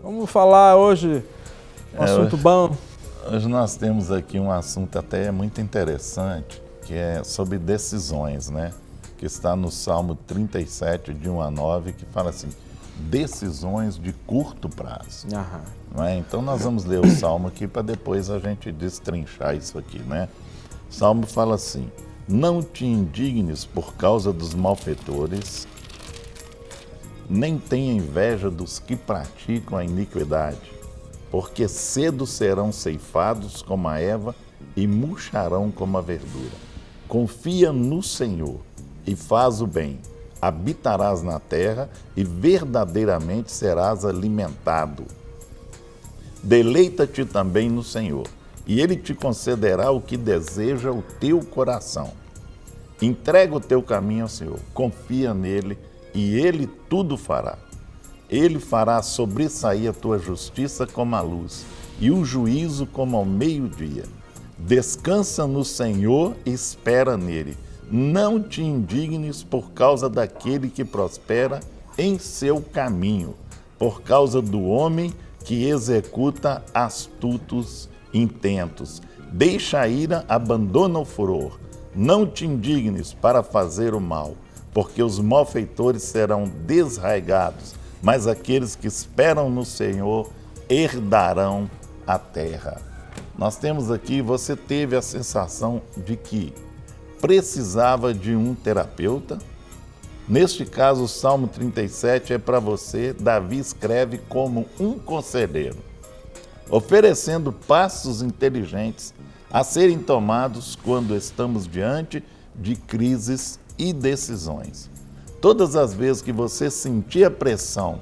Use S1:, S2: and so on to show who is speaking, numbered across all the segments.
S1: Vamos falar hoje um assunto bom.
S2: Hoje nós temos aqui um assunto até muito interessante, que é sobre decisões, né? Que está no Salmo 37, de 1 a 9, que fala assim, decisões de curto prazo. Não é? Então nós vamos ler o Salmo aqui para depois a gente destrinchar isso aqui, né? O Salmo fala assim, não te indignes por causa dos malfeitores, nem tenha inveja dos que praticam a iniquidade, porque cedo serão ceifados como a erva e murcharão como a verdura. Confia no Senhor e faz o bem, habitarás na terra e verdadeiramente serás alimentado. Deleita-te também no Senhor, e Ele te concederá o que deseja o teu coração. Entrega o teu caminho ao Senhor, confia nele e Ele tudo fará. Ele fará sobressair a tua justiça como a luz e o juízo como ao meio-dia. Descansa no Senhor e espera nele. Não te indignes por causa daquele que prospera em seu caminho, por causa do homem que executa astutos intentos. Deixa a ira, abandona o furor. Não te indignes para fazer o mal, porque os malfeitores serão desraigados, mas aqueles que esperam no Senhor herdarão a terra. Nós temos aqui, você teve a sensação de que precisava de um terapeuta. Neste caso, o Salmo 37 é para você. Davi escreve como um conselheiro, oferecendo passos inteligentes a serem tomados quando estamos diante de crises e decisões. Todas as vezes que você sentir a pressão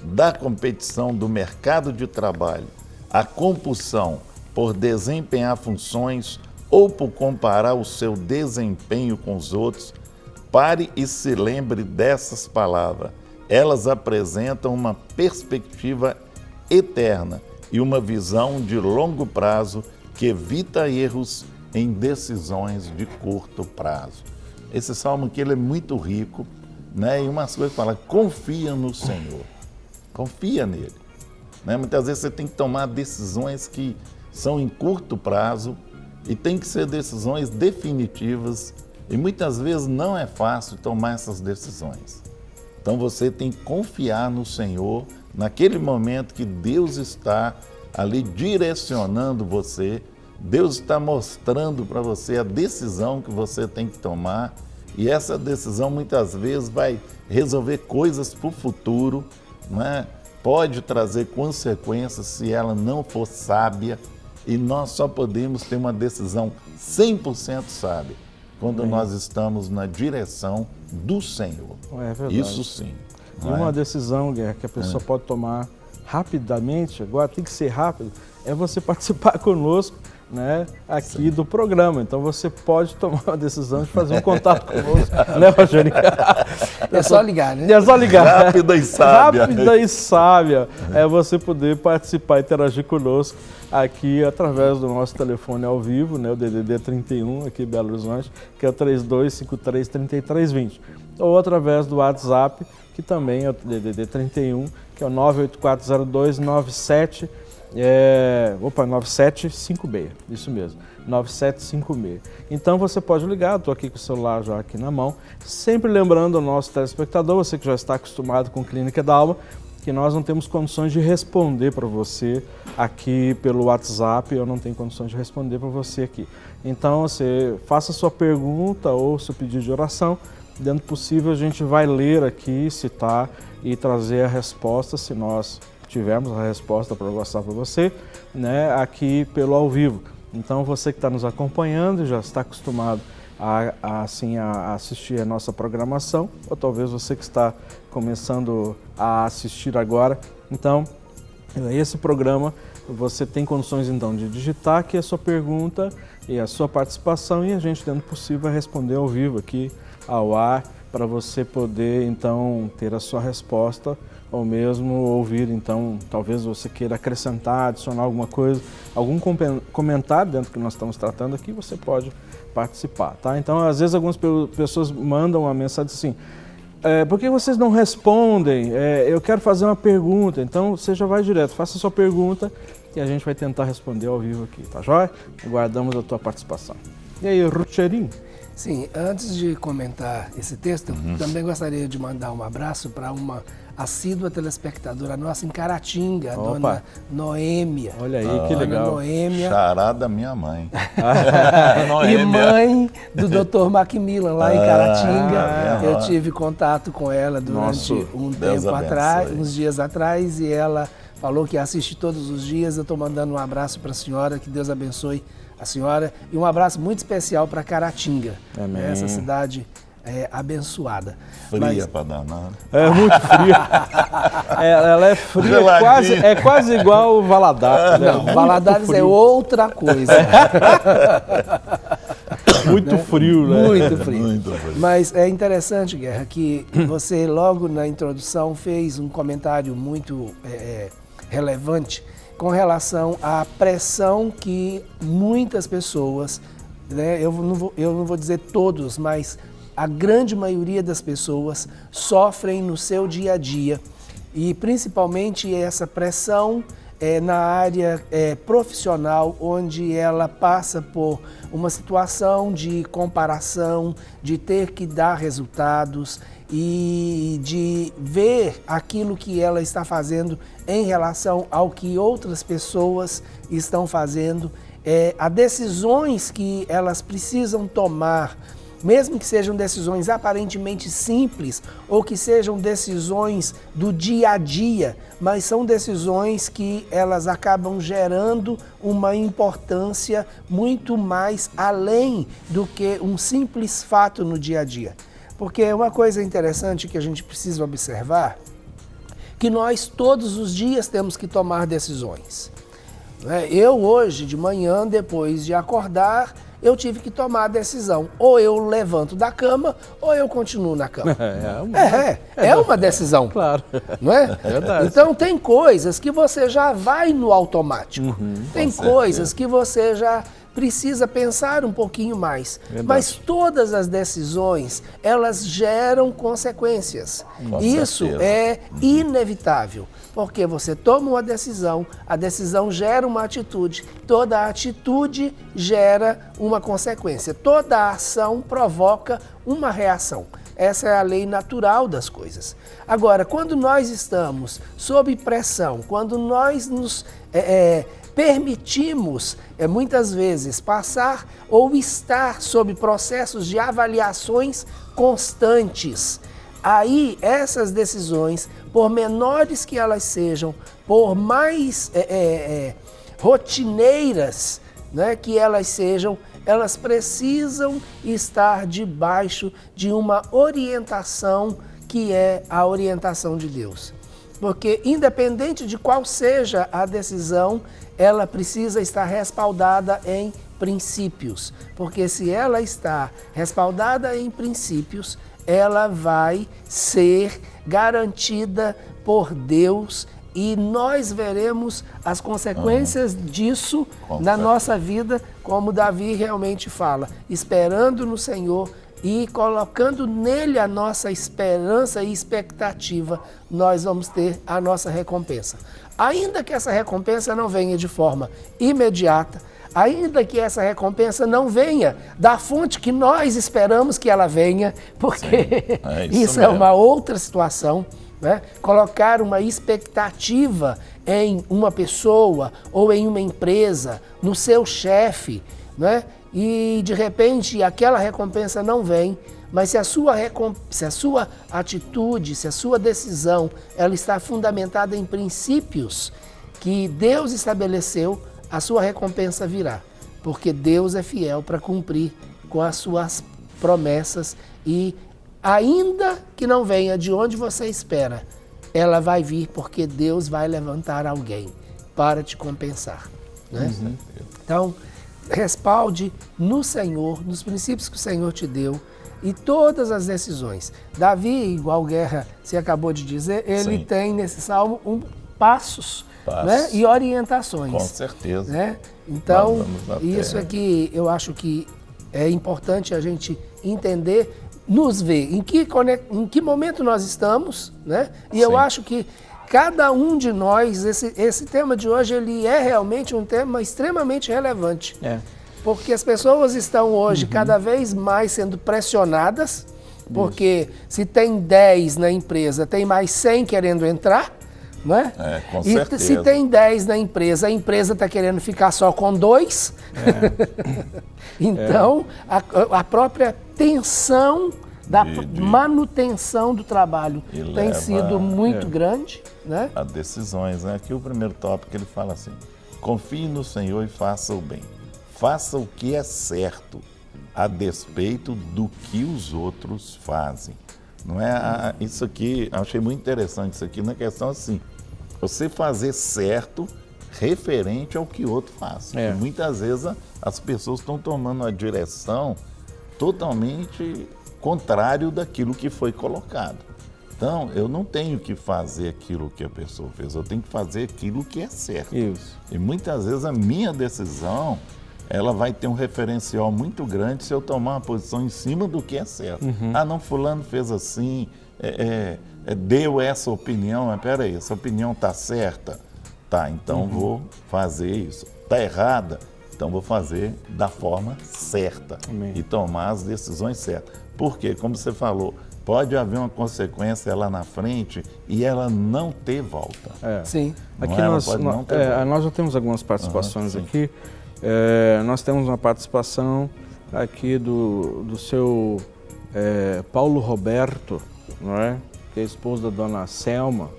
S2: da competição do mercado de trabalho, a compulsão por desempenhar funções ou por comparar o seu desempenho com os outros, pare e se lembre dessas palavras. Elas apresentam uma perspectiva eterna e uma visão de longo prazo que evita erros em decisões de curto prazo. Esse salmo aqui ele é muito rico, né? E umas coisas fala, confia no Senhor, confia nele. Né? Muitas vezes você tem que tomar decisões que são em curto prazo e tem que ser decisões definitivas e muitas vezes não é fácil tomar essas decisões. Então você tem que confiar no Senhor naquele momento que Deus está ali direcionando você, Deus está mostrando para você a decisão que você tem que tomar e essa decisão muitas vezes vai resolver coisas para o futuro, né? Pode trazer consequências se ela não for sábia e nós só podemos ter uma decisão 100% sábia quando nós estamos na direção do Senhor.
S1: É verdade.
S2: Isso sim.
S1: E uma decisão, Guerra, que a pessoa pode tomar rapidamente, agora tem que ser rápido, é você participar conosco, né, aqui do programa. Então você pode tomar uma decisão de fazer um contato conosco, né, Rogério?
S3: É só ligar, né?
S1: É só ligar.
S2: Rápida e sábia.
S1: Rápida e sábia. É você poder participar e interagir conosco aqui através do nosso telefone ao vivo, né, o DDD 31 aqui em Belo Horizonte, que é o 3253-3320. Ou através do WhatsApp, que também é o DDD 31, que é o 9840297 9756, isso mesmo, 9756. Então você pode ligar, estou aqui com o celular já aqui na mão, sempre lembrando ao nosso telespectador, você que já está acostumado com Clínica da Alma, que nós não temos condições de responder para você aqui pelo WhatsApp, eu não tenho condições de responder para você aqui. Então você faça sua pergunta ou seu pedido de oração, dentro do possível a gente vai ler aqui, citar e trazer a resposta, se nós tivermos a resposta para mostrar para você, né, aqui pelo ao vivo. Então você que está nos acompanhando, já está acostumado a assistir a nossa programação, ou talvez você que está começando a assistir agora. Então, esse programa, você tem condições então de digitar aqui a sua pergunta e a sua participação e a gente, dentro do possível, vai responder ao vivo aqui, ao ar, para você poder então ter a sua resposta ou mesmo ouvir, então, talvez você queira acrescentar, adicionar alguma coisa, algum comentário dentro do que nós estamos tratando aqui, você pode participar, tá? Então, às vezes, algumas pessoas mandam uma mensagem assim, por que vocês não respondem? Eu quero fazer uma pergunta, então você já vai direto, faça a sua pergunta que a gente vai tentar responder ao vivo aqui, tá joia? Aguardamos a tua participação. E aí, Rucheirinho?
S3: Sim, antes de comentar esse texto, também gostaria de mandar um abraço para uma assídua telespectadora nossa em Caratinga, Dona Noêmia.
S1: Olha aí, que legal.
S3: Dona Noêmia.
S2: Xará da minha mãe.
S3: E mãe do Dr. Macmillan, lá em Caratinga. Eu tive contato com ela durante um tempo atrás, uns dias atrás, e ela falou que assiste todos os dias. Eu estou mandando um abraço para a senhora, que Deus abençoe a senhora. E um abraço muito especial para Caratinga, essa cidade abençoada.
S2: Fria para danar.
S1: É muito fria. Ela é fria, quase igual o Valadares.
S3: Não, Valadares é outra coisa.
S1: Muito frio, né?
S3: Muito frio. Mas é interessante, Guerra, que você logo na introdução fez um comentário muito relevante com relação à pressão que muitas pessoas, né, eu não vou dizer todos, mas a grande maioria das pessoas sofrem no seu dia a dia. E principalmente essa pressão na área profissional, onde ela passa por uma situação de comparação, de ter que dar resultados e de ver aquilo que ela está fazendo em relação ao que outras pessoas estão fazendo, as decisões que elas precisam tomar, mesmo que sejam decisões aparentemente simples ou que sejam decisões do dia a dia, mas são decisões que elas acabam gerando uma importância muito mais além do que um simples fato no dia a dia. Porque uma coisa interessante que a gente precisa observar, que nós todos os dias temos que tomar decisões. Eu hoje de manhã, depois de acordar, eu tive que tomar a decisão. Ou eu levanto da cama, ou eu continuo na cama. É uma decisão.
S1: Claro.
S3: Não é?
S1: É verdade.
S3: Então tem coisas que você já vai no automático. Tem coisas que você já precisa pensar um pouquinho mais.
S1: Verdade.
S3: Mas todas as decisões, elas geram consequências. Isso é inevitável. Porque você toma uma decisão, a decisão gera uma atitude, toda atitude gera uma consequência, toda ação provoca uma reação. Essa é a lei natural das coisas. Agora, quando nós estamos sob pressão, quando nós nos permitimos, muitas vezes, passar ou estar sob processos de avaliações constantes, aí essas decisões, por menores que elas sejam, por mais rotineiras, né, que elas sejam, elas precisam estar debaixo de uma orientação que é a orientação de Deus. Porque independente de qual seja a decisão, ela precisa estar respaldada em princípios. Porque se ela está respaldada em princípios, ela vai ser garantida por Deus e nós veremos as consequências disso na nossa vida, como Davi realmente fala, esperando no Senhor e colocando nele a nossa esperança e expectativa, nós vamos ter a nossa recompensa. Ainda que essa recompensa não venha de forma imediata, ainda que essa recompensa não venha da fonte que nós esperamos que ela venha, porque isso é uma outra situação, né? Colocar uma expectativa em uma pessoa ou em uma empresa, no seu chefe, né? E de repente aquela recompensa não vem, mas se a sua atitude, se a sua decisão, ela está fundamentada em princípios que Deus estabeleceu, a sua recompensa virá, porque Deus é fiel para cumprir com as suas promessas e ainda que não venha de onde você espera, ela vai vir porque Deus vai levantar alguém para te compensar, né? Então, respalde no Senhor, nos princípios que o Senhor te deu e todas as decisões. Davi, igual Guerra se acabou de dizer, ele tem nesse salmo passos, né? E orientações.
S2: Com certeza.
S3: Né? Então, isso é que eu acho que é importante a gente entender nos ver em que momento nós estamos, né? E
S2: Sim.
S3: eu acho que cada um de nós, esse tema de hoje, ele é realmente um tema extremamente relevante. Porque as pessoas estão hoje cada vez mais sendo pressionadas, porque se tem 10 na empresa, tem mais 100 querendo entrar, né?
S2: Com
S3: E
S2: certeza.
S3: se tem 10 na empresa, a empresa está querendo ficar só com 2. Então, a própria tensão da manutenção do trabalho tem sido muito grande, né?
S2: As decisões, né? Aqui o primeiro tópico ele fala assim: confie no Senhor e faça o bem. Faça o que é certo, a despeito do que os outros fazem. Não é isso aqui, achei muito interessante isso aqui na questão assim, você fazer certo referente ao que o outro faz. E muitas vezes as pessoas estão tomando uma direção totalmente contrário daquilo que foi colocado. Então, eu não tenho que fazer aquilo que a pessoa fez, eu tenho que fazer aquilo que é certo.
S1: Isso.
S2: E muitas vezes a minha decisão, ela vai ter um referencial muito grande se eu tomar uma posição em cima do que é certo. Ah, não, fulano fez assim, deu essa opinião, mas peraí, essa opinião está certa? Tá, então vou fazer isso. Está errada? Então vou fazer da forma certa.
S1: Amém.
S2: E tomar as decisões certas. Porque, como você falou, pode haver uma consequência lá na frente e ela não ter volta.
S3: Sim.
S1: Aqui nós já temos algumas participações aqui. Nós temos uma participação aqui do seu Paulo Roberto, não é? Que é esposo da dona Selma,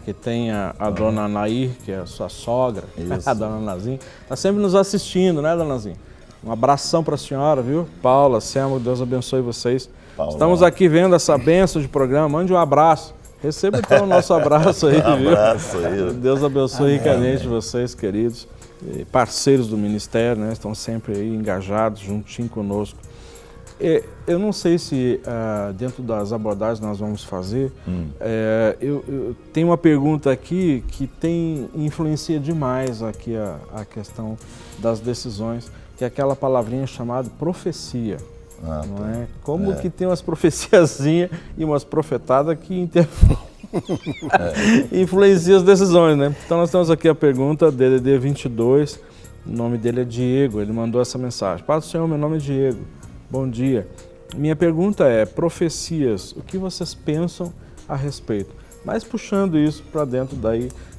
S1: que tem a dona Nair, que é a sua sogra, a dona Nazinha. Está sempre nos assistindo, né, dona Nazinha? Um abração para a senhora, viu? Paula, Selma, Deus abençoe vocês. Paula. Estamos aqui vendo essa bênção de programa, mande um abraço. Receba então o nosso abraço aí, viu?
S2: Abraço aí.
S1: Deus abençoe ricamente vocês, queridos, parceiros do Ministério, né? Estão sempre aí engajados, juntinho conosco. Eu não sei se dentro das abordagens nós vamos fazer, eu tenho uma pergunta aqui que influencia demais aqui a questão das decisões, que é aquela palavrinha chamada profecia. Não é? Como que tem umas profeciazinhas e umas profetadas que influenciam as decisões, né? Então nós temos aqui a pergunta, DDD 22, o nome dele é Diego, ele mandou essa mensagem. Paz do Senhor, meu nome é Diego, bom dia. Minha pergunta é, profecias, o que vocês pensam a respeito? Mas puxando isso para dentro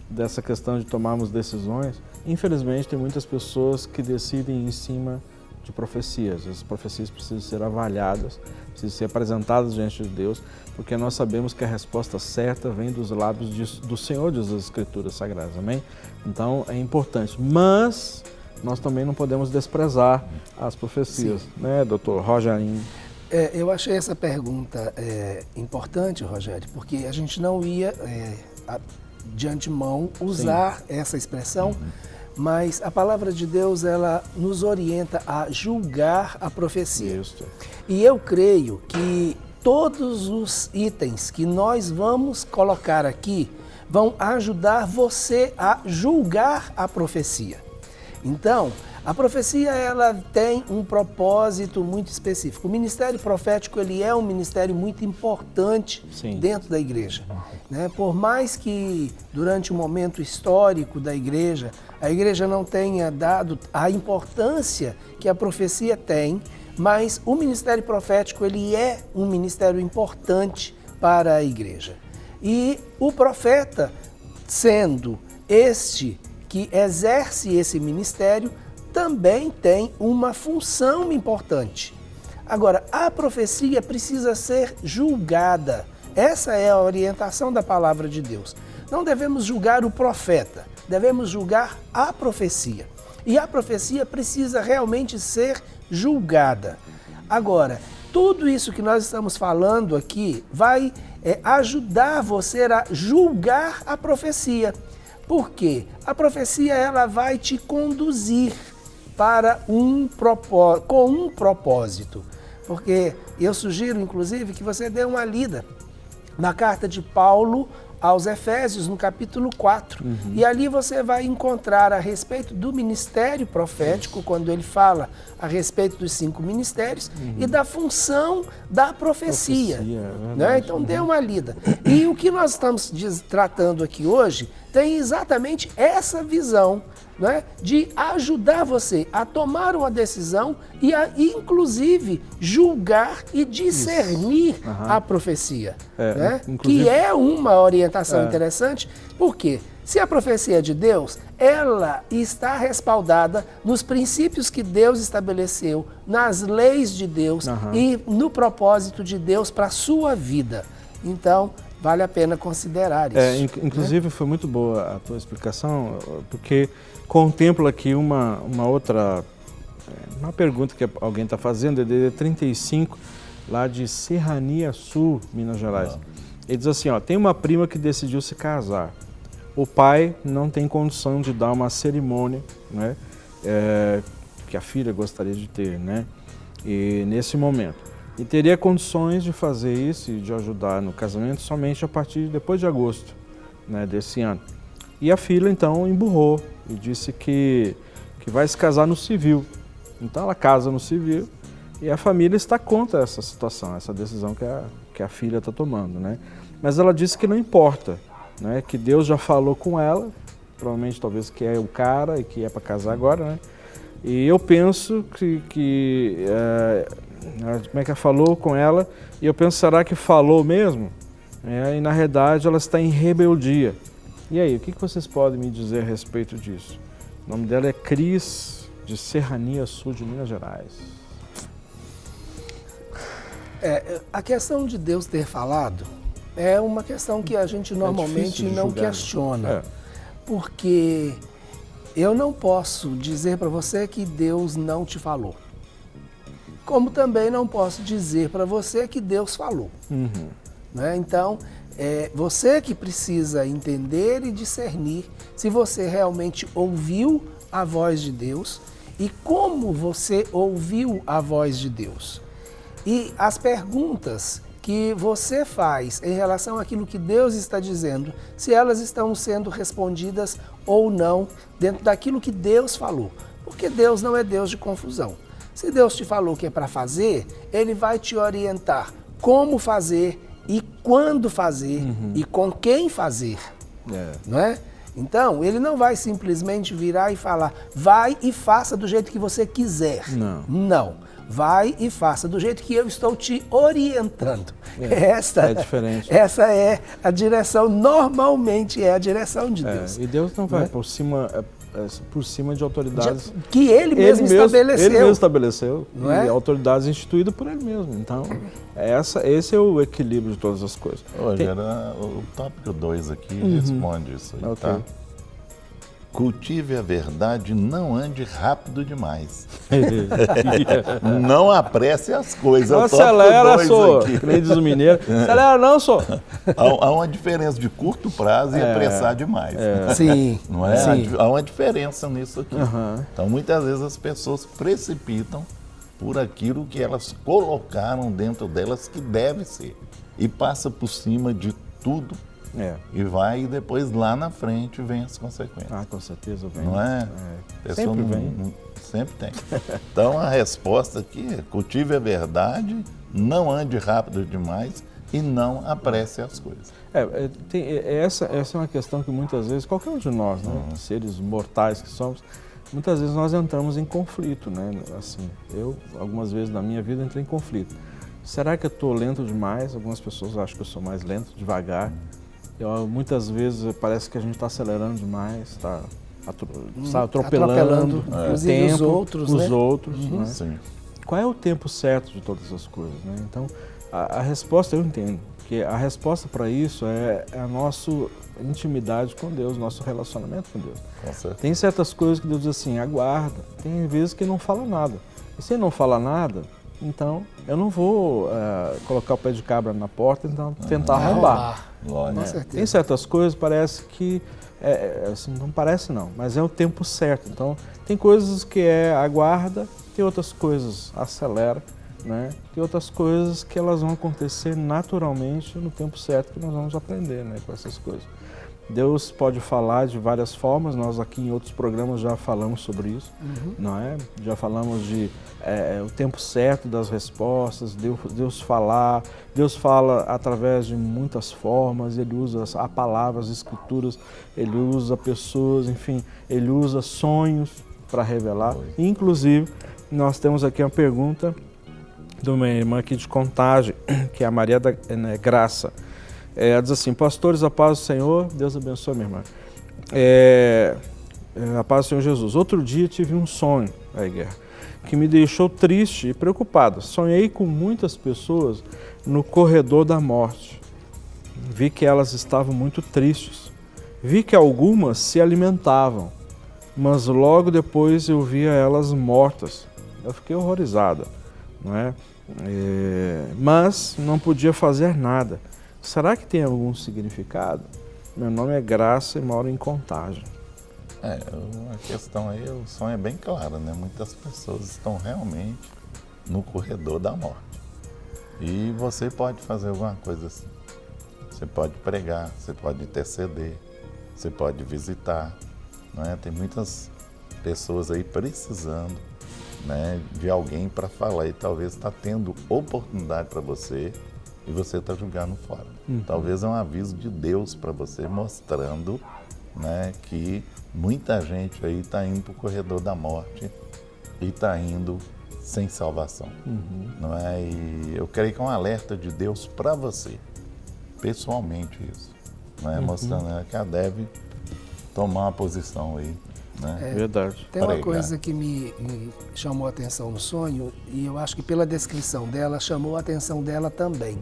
S1: dessa questão de tomarmos decisões, infelizmente tem muitas pessoas que decidem em cima de profecias. As profecias precisam ser avaliadas, precisam ser apresentadas diante de Deus, porque nós sabemos que a resposta certa vem dos lábios do Senhor, diz as Escrituras Sagradas, amém? Então é importante, mas nós também não podemos desprezar as profecias, né, doutor Rogerinho?
S3: Eu achei essa pergunta importante, Rogério, porque a gente não ia de antemão usar essa expressão, mas a palavra de Deus, ela nos orienta a julgar a profecia.
S1: Isso. E
S3: eu creio que todos os itens que nós vamos colocar aqui vão ajudar você a julgar a profecia. Então, a profecia, ela tem um propósito muito específico. O ministério profético, ele é um ministério muito importante dentro da igreja, né? Por mais que durante o momento histórico da igreja, a igreja não tenha dado a importância que a profecia tem, mas o ministério profético, ele é um ministério importante para a igreja. E o profeta, sendo este que exerce esse ministério, também tem uma função importante. Agora, a profecia precisa ser julgada. Essa é a orientação da palavra de Deus. Não devemos julgar o profeta, devemos julgar a profecia. E a profecia precisa realmente ser julgada. Agora, tudo isso que nós estamos falando aqui vai ajudar você a julgar a profecia. Por quê? A profecia, ela vai te conduzir para com um propósito. Porque eu sugiro, inclusive, que você dê uma lida na carta de Paulo aos Efésios, no capítulo 4. E ali você vai encontrar a respeito do ministério profético, quando ele fala a respeito dos 5 ministérios e da função da profecia. Né? Então, dê uma lida. E o que nós estamos tratando aqui hoje tem exatamente essa visão, né, de ajudar você a tomar uma decisão e a, inclusive, julgar e discernir a profecia. Né? Que é uma orientação interessante, porque se a profecia é de Deus, ela está respaldada nos princípios que Deus estabeleceu, nas leis de Deus e no propósito de Deus para a sua vida. Então, vale a pena considerar isso.
S1: Inclusive, foi muito boa a tua explicação, porque contempla aqui uma outra, uma pergunta que alguém está fazendo, é DDD 35, lá de Serrania Sul, Minas Gerais. Ele diz assim, ó, tem uma prima que decidiu se casar. O pai não tem condição de dar uma cerimônia, né, que a filha gostaria de ter, né, e nesse momento. E teria condições de fazer isso e de ajudar no casamento somente a partir depois de agosto, né, desse ano. E a filha, então, emburrou e disse que vai se casar no civil. Então, ela casa no civil e a família está contra essa situação, essa decisão que a filha está tomando, né. Mas ela disse que não importa, né, que Deus já falou com ela, provavelmente talvez que é o cara e que é para casar agora, né. E eu penso como é que ela falou com ela, e eu penso, será que falou mesmo? E na realidade ela está em rebeldia. E aí, o que vocês podem me dizer a respeito disso? O nome dela é Cris, de Serrania Sul de Minas Gerais.
S3: A questão de Deus ter falado é uma questão que a gente normalmente não questiona. Porque eu não posso dizer para você que Deus não te falou. Como também não posso dizer para você que Deus falou. Né? Então, você que precisa entender e discernir se você realmente ouviu a voz de Deus e como você ouviu a voz de Deus. E as perguntas que você faz em relação àquilo que Deus está dizendo, se elas estão sendo respondidas ou não dentro daquilo que Deus falou. Porque Deus não é Deus de confusão. Se Deus te falou que é para fazer, Ele vai te orientar como fazer e quando fazer e com quem fazer, não é? Então, Ele não vai simplesmente virar e falar, vai e faça do jeito que você quiser. Não. Vai e faça do jeito que eu estou te orientando.
S1: É diferente.
S3: Essa é a direção, normalmente é a direção de Deus.
S1: E Deus não vai por cima de autoridades
S3: que Ele mesmo estabeleceu.
S1: Ele mesmo estabeleceu,
S3: não é?
S1: E autoridades instituídas por Ele mesmo. Então, esse é o equilíbrio de todas as coisas.
S2: O tópico 2 aqui responde isso aí, tá? Cultive a verdade, não ande rápido demais. Não apresse as coisas.
S1: Não acelera, só. Que nem diz o mineiro. Acelera não, só.
S2: Há uma diferença de curto prazo e apressar demais.
S3: Sim.
S2: Não é? Sim. Há uma diferença nisso aqui. Então, muitas vezes as pessoas precipitam por aquilo que elas colocaram dentro delas que deve ser. E passa por cima de tudo. E vai, e depois lá na frente vem as consequências.
S1: Com certeza vem.
S2: Não é?
S1: Sempre vem.
S2: Sempre tem. Então a resposta aqui é: cultive a verdade, não ande rápido demais e não apresse as coisas.
S1: Essa é uma questão que muitas vezes, qualquer um de nós, né, seres mortais que somos, muitas vezes nós entramos em conflito, né? Assim, eu, algumas vezes na minha vida, entrei em conflito. Será que eu estou lento demais? Algumas pessoas acham que eu sou mais lento, devagar. Muitas vezes parece que a gente está acelerando demais, está atropelando o tempo, os outros. Né?
S2: Sim.
S1: Qual é o tempo certo de todas as coisas? Né? Então, a resposta, eu entendo, que a resposta para isso é a nossa intimidade com Deus, nosso relacionamento com Deus. Tem certas coisas que Deus diz assim, aguarda. Tem vezes que Ele não fala nada. E se Ele não fala nada, então eu não vou colocar o pé de cabra na porta e então, tentar roubar. Tem certas coisas, parece que, assim, não parece não, mas é o tempo certo. Então, tem coisas que aguarda, tem outras coisas acelera, né? Tem outras coisas que elas vão acontecer naturalmente no tempo certo, que nós vamos aprender, né, com essas coisas. Deus pode falar de várias formas, nós aqui em outros programas já falamos sobre isso, não é? Já falamos de o tempo certo das respostas, Deus falar, Deus fala através de muitas formas, Ele usa a palavra, as escrituras, Ele usa pessoas, enfim, Ele usa sonhos para revelar. Inclusive, nós temos aqui uma pergunta de uma irmã aqui de Contagem, que é a Maria da Graça. Ela diz assim: pastores, a paz do Senhor, Deus abençoe, minha irmã. A paz do Senhor Jesus. Outro dia tive um sonho, Guerra, que me deixou triste e preocupado. Sonhei com muitas pessoas no corredor da morte. Vi que elas estavam muito tristes. Vi que algumas se alimentavam, mas logo depois eu via elas mortas. Eu fiquei horrorizada, não é? Mas não podia fazer nada. Será que tem algum significado? Meu nome é Graça e moro em Contagem.
S2: A questão aí, o sonho é bem claro, né? Muitas pessoas estão realmente no corredor da morte. E você pode fazer alguma coisa assim. Você pode pregar, você pode interceder, você pode visitar, não é? Tem muitas pessoas aí precisando, né, de alguém para falar e talvez está tendo oportunidade para você e você está jogando fora. Talvez é um aviso de Deus para você, mostrando, né, que muita gente aí está indo para o corredor da morte e está indo sem salvação. Não é? E eu creio que é um alerta de Deus para você, pessoalmente isso. Não é? Mostrando que ela deve tomar uma posição aí. Né?
S1: Verdade.
S3: Tem uma coisa que me chamou a atenção no sonho, e eu acho que pela descrição dela, chamou a atenção dela também,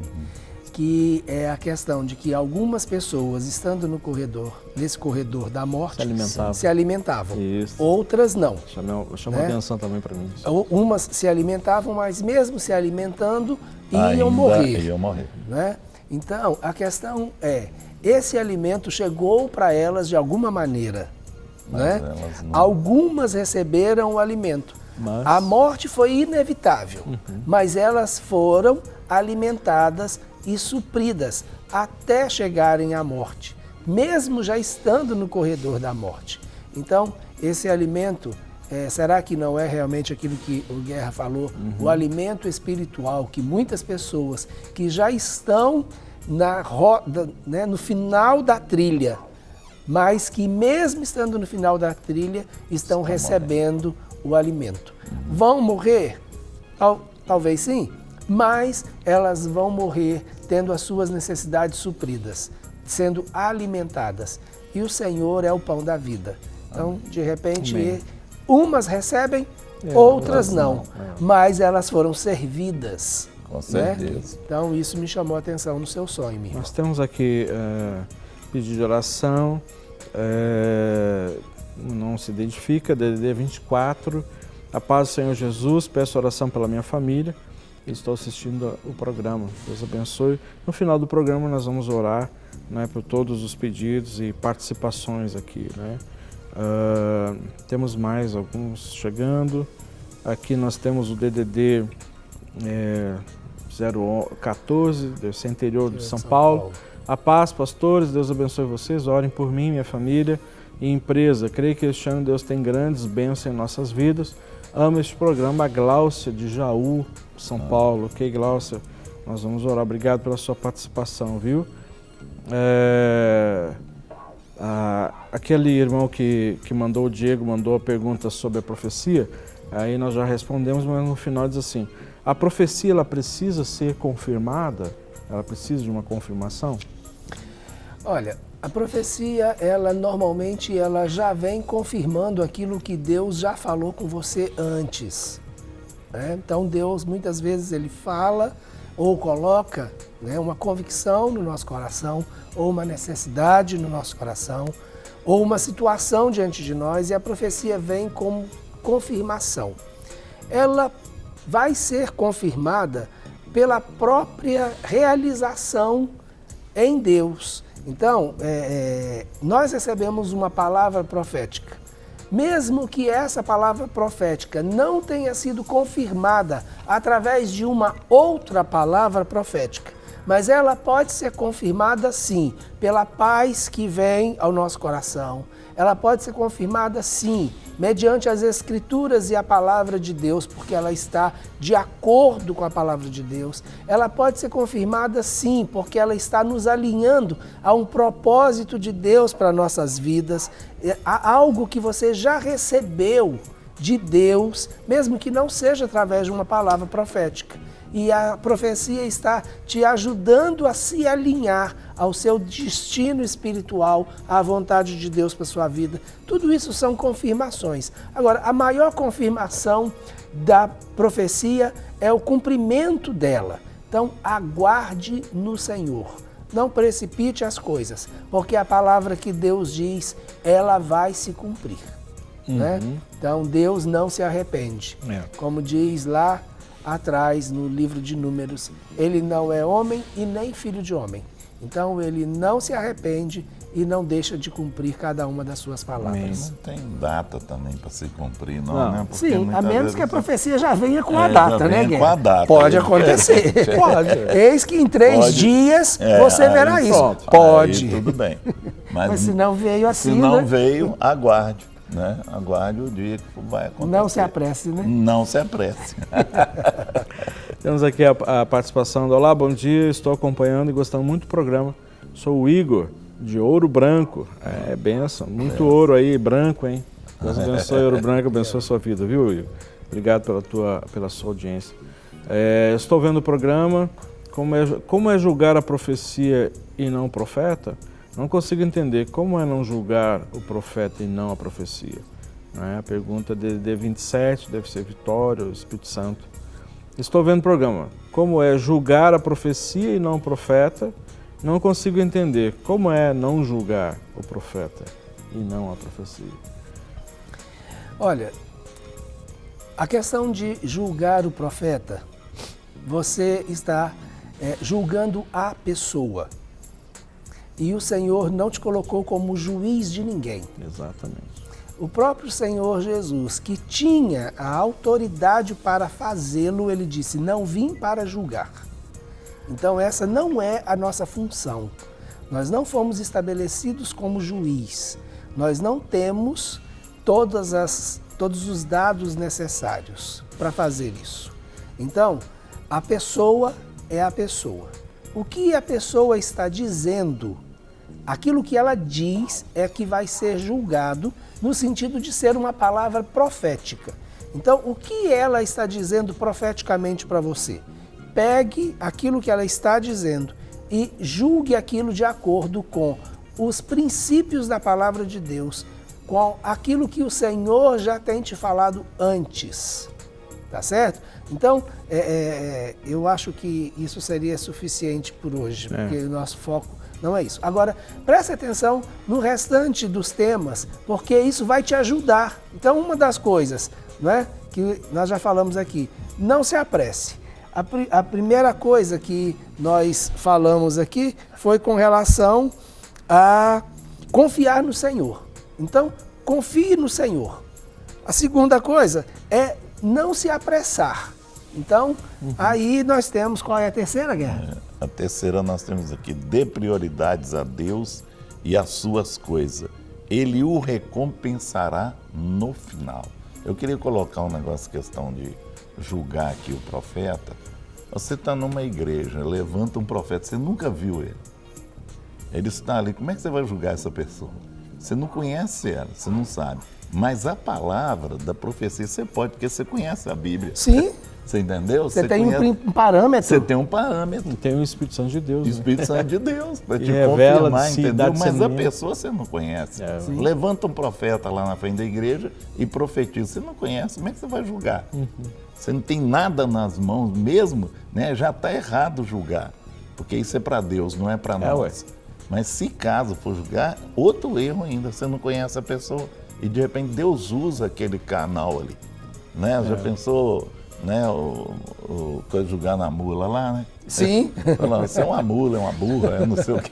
S3: que é a questão de que algumas pessoas, estando no corredor, nesse corredor da morte, se alimentavam.
S1: Isso.
S3: Outras não.
S1: Chamou atenção também para mim.
S3: Umas se alimentavam, mas mesmo se alimentando, iam morrer. Né? Então, a questão é, esse alimento chegou para elas de alguma maneira. Né? Algumas receberam o alimento. A morte foi inevitável, mas elas foram alimentadas e supridas até chegarem à morte, mesmo já estando no corredor da morte. Então, esse alimento, será que não é realmente aquilo que o Guerra falou, o alimento espiritual que muitas pessoas que já estão na roda, né, no final da trilha, mas que mesmo estando no final da trilha, estão recebendo o alimento. Vão morrer? Talvez sim, mas elas vão morrer tendo as suas necessidades supridas, sendo alimentadas. E o Senhor é o pão da vida. Então, de repente, umas recebem, outras não, mas elas foram servidas.
S2: Com certeza.
S3: Né? Então, isso me chamou a atenção no seu sonho, minha irmã.
S1: Nós temos aqui pedido de oração, não se identifica, DDD 24, a paz do Senhor Jesus, peço oração pela minha família, estou assistindo o programa, Deus abençoe. No final do programa nós vamos orar, né, por todos os pedidos e participações aqui, né? Temos mais alguns chegando, aqui nós temos o DDD 014, desse interior de São Paulo. A paz, pastores, Deus abençoe vocês, orem por mim, minha família e empresa. Creio que este ano Deus tem grandes bênçãos em nossas vidas. Amo este programa, a Gláucia de Jaú, São Paulo. Ok, Gláucia, nós vamos orar. Obrigado pela sua participação, viu? Aquele irmão que mandou, o Diego, mandou a pergunta sobre a profecia, aí nós já respondemos, mas no final diz assim, a profecia ela precisa ser confirmada? Ela precisa de uma confirmação?
S3: Olha, a profecia, ela normalmente já vem confirmando aquilo que Deus já falou com você antes. Né? Então Deus muitas vezes ele fala ou coloca, né, uma convicção no nosso coração, ou uma necessidade no nosso coração, ou uma situação diante de nós, e a profecia vem como confirmação. Ela vai ser confirmada pela própria realização em Deus. Então, nós recebemos uma palavra profética, mesmo que essa palavra profética não tenha sido confirmada através de uma outra palavra profética, mas ela pode ser confirmada sim, pela paz que vem ao nosso coração. Ela pode ser confirmada sim, mediante as Escrituras e a palavra de Deus, porque ela está de acordo com a palavra de Deus. Ela pode ser confirmada sim, porque ela está nos alinhando a um propósito de Deus para nossas vidas, a algo que você já recebeu de Deus, mesmo que não seja através de uma palavra profética. E a profecia está te ajudando a se alinhar ao seu destino espiritual, à vontade de Deus para a sua vida. Tudo isso são confirmações. Agora, a maior confirmação da profecia é o cumprimento dela. Então, aguarde no Senhor. Não precipite as coisas, porque a palavra que Deus diz, ela vai se cumprir. Né? Então, Deus não se arrepende. Como diz lá atrás no livro de Números, ele não é homem e nem filho de homem. Então ele não se arrepende e não deixa de cumprir cada uma das suas palavras.
S2: Não tem data também para se cumprir, não, né?
S3: Porque sim, a menos que a profecia já venha com a data, né, Guerra?
S2: Com a data.
S3: Pode acontecer. Pode. Eis que em 3 dias você verá isso. Pode.
S2: Aí, tudo bem.
S3: Mas se não veio assim,
S2: se não veio, aguarde. Né? Aguarde o dia que vai acontecer.
S3: Não se apresse, né?
S2: Não se apresse.
S1: Temos aqui a participação do Olá, bom dia, estou acompanhando e gostando muito do programa. Sou o Igor, de Ouro Branco. É bênção, muito ouro aí, branco, hein? Deus abençoe Ouro Branco, abençoe a sua vida, viu, Igor? Obrigado pela sua audiência. Estou vendo o programa, como é julgar a profecia e não o profeta? Não consigo entender como é não julgar o profeta e não a profecia. A pergunta de D27, deve ser Vitória, o Espírito Santo. Estou vendo o programa. Como é julgar a profecia e não o profeta? Não consigo entender como é não julgar o profeta e não a profecia.
S3: Olha, a questão de julgar o profeta, você está julgando a pessoa. E o Senhor não te colocou como juiz de ninguém.
S1: Exatamente.
S3: O próprio Senhor Jesus, que tinha a autoridade para fazê-lo, ele disse, não vim para julgar. Então essa não é a nossa função. Nós não fomos estabelecidos como juiz. Nós não temos todos os dados necessários para fazer isso. Então, a pessoa é a pessoa. O que a pessoa está dizendo, aquilo que ela diz é que vai ser julgado no sentido de ser uma palavra profética. Então, o que ela está dizendo profeticamente para você? Pegue aquilo que ela está dizendo e julgue aquilo de acordo com os princípios da palavra de Deus, com aquilo que o Senhor já tem te falado antes. Tá certo? Então, eu acho que isso seria suficiente por hoje, porque o nosso foco não é isso. Agora, preste atenção no restante dos temas, porque isso vai te ajudar. Então, uma das coisas, não é, que nós já falamos aqui, não se apresse. A primeira coisa que nós falamos aqui foi com relação a confiar no Senhor. Então, confie no Senhor. A segunda coisa é não se apressar. Então, aí nós temos, qual é a terceira, Guerra?
S2: A terceira nós temos aqui, dê prioridades a Deus e às suas coisas. Ele o recompensará no final. Eu queria colocar um negócio, questão de julgar aqui o profeta. Você está numa igreja, levanta um profeta, você nunca viu ele. Ele está ali, como é que você vai julgar essa pessoa? Você não conhece ela, você não sabe. Mas a palavra da profecia você pode, porque você conhece a Bíblia.
S3: Sim.
S2: Você entendeu?
S3: Você tem um parâmetro.
S2: Você tem um parâmetro.
S1: Tem o Espírito Santo de Deus.
S2: O Espírito Santo de Deus, para te
S1: revela
S2: confirmar, entendeu? Mas a
S1: mim.
S2: pessoa você não conhece.
S3: Sim.
S2: Levanta um profeta lá na frente da igreja e profetiza. Você não conhece, como é que você vai julgar? Você não tem nada nas mãos mesmo, né? Já está errado julgar. Porque isso é para Deus, não é para nós. Mas se caso for julgar, outro erro ainda, você não conhece a pessoa. E de repente Deus usa aquele canal ali. Né? Já pensou, né, o coisa julgar na mula lá, né?
S3: Sim.
S2: Falando, você é uma mula, é uma burra, eu não sei o que.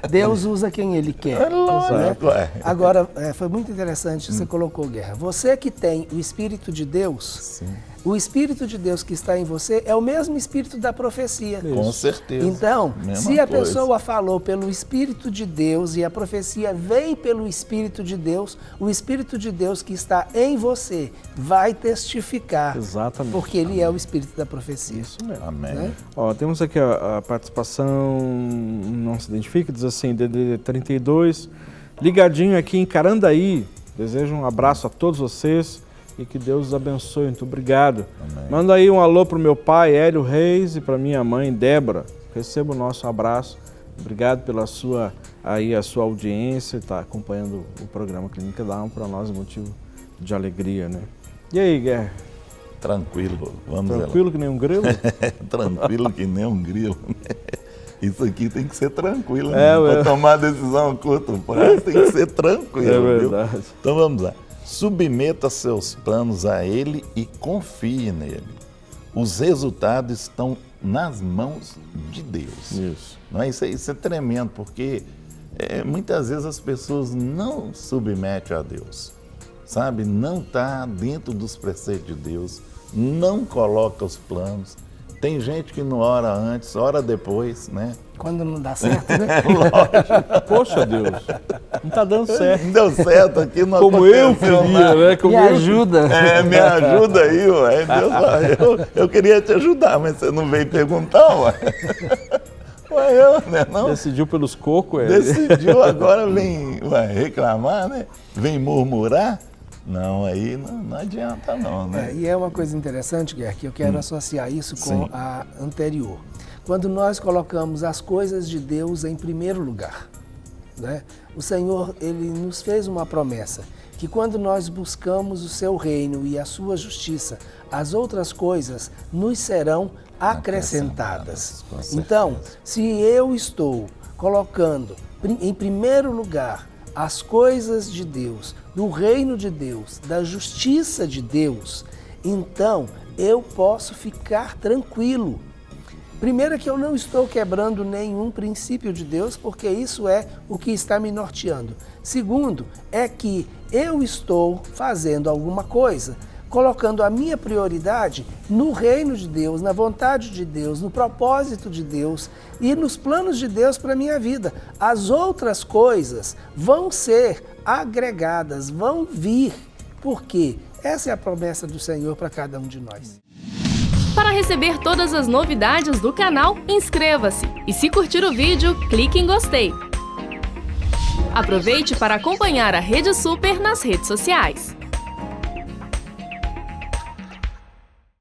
S3: Deus usa quem Ele quer.
S2: É lógico,
S3: né? Agora, foi muito interessante, você colocou, Guerra. Você que tem o Espírito de Deus,
S2: Sim.
S3: o Espírito de Deus que está em você é o mesmo Espírito da profecia.
S2: Com certeza.
S3: Então,
S2: Mesma
S3: se a
S2: coisa.
S3: pessoa falou pelo Espírito de Deus e a profecia veio pelo Espírito de Deus, o Espírito de Deus que está em você vai testificar.
S1: Exatamente.
S3: Porque ele é o Espírito da profecia.
S1: Isso mesmo.
S2: Amém.
S3: Né?
S1: Ó, temos aqui a participação, não se identifica, diz assim, DDD 32, ligadinho aqui em Carandaí. Desejo um abraço a todos vocês e que Deus os abençoe. Muito obrigado.
S2: Amém.
S1: Manda aí um alô para o meu pai, Hélio Reis, e para minha mãe, Débora. Receba o nosso abraço. Obrigado pela sua audiência, está acompanhando o programa Clínica da Alma. Para nós é motivo de alegria, né? E aí, Guerra?
S2: Tranquilo, vamos lá.
S1: Tranquilo que nem um grilo?
S2: Tranquilo que nem um grilo. Né? Isso aqui tem que ser tranquilo.
S1: Para
S2: tomar decisão a curto prazo tem que ser tranquilo.
S1: É verdade.
S2: Viu? Então vamos lá. Submeta seus planos a Ele e confie nele. Os resultados estão nas mãos de Deus.
S1: Isso.
S2: Não é? Isso é tremendo, porque muitas vezes as pessoas não submetem a Deus, sabe? Não está dentro dos preceitos de Deus, não coloca os planos. Tem gente que não ora antes, ora depois, né?
S3: Quando não dá certo, né?
S2: Lógico.
S1: Poxa Deus, não está dando certo.
S2: Não deu certo aqui, não
S1: Como eu
S2: aconteceu
S1: queria,
S2: nada.
S1: né? Como
S3: Me ajuda.
S2: Me ajuda aí, ué. Deus, eu queria te ajudar, mas você não veio perguntar, ué. Né, não?
S1: Decidiu pelos cocos,
S2: Decidiu, agora vem reclamar, né? Vem murmurar. Não, aí não adianta não, né?
S3: E é uma coisa interessante, Guerra, que eu quero associar isso com
S2: Sim.
S3: a anterior. Quando nós colocamos as coisas de Deus em primeiro lugar, né? O Senhor, Ele nos fez uma promessa, que quando nós buscamos o seu reino e a sua justiça, as outras coisas nos serão acrescentadas. Então, se eu estou colocando em primeiro lugar as coisas de Deus, do reino de Deus, da justiça de Deus, então eu posso ficar tranquilo. Primeiro é que eu não estou quebrando nenhum princípio de Deus, porque isso é o que está me norteando. Segundo, é que eu estou fazendo alguma coisa, colocando a minha prioridade no reino de Deus, na vontade de Deus, no propósito de Deus e nos planos de Deus para a minha vida. As outras coisas vão ser agregadas, vão vir, porque essa é a promessa do Senhor para cada um de nós.
S4: Para receber todas as novidades do canal, inscreva-se e se curtir o vídeo, clique em gostei. Aproveite para acompanhar a Rede Super nas redes sociais.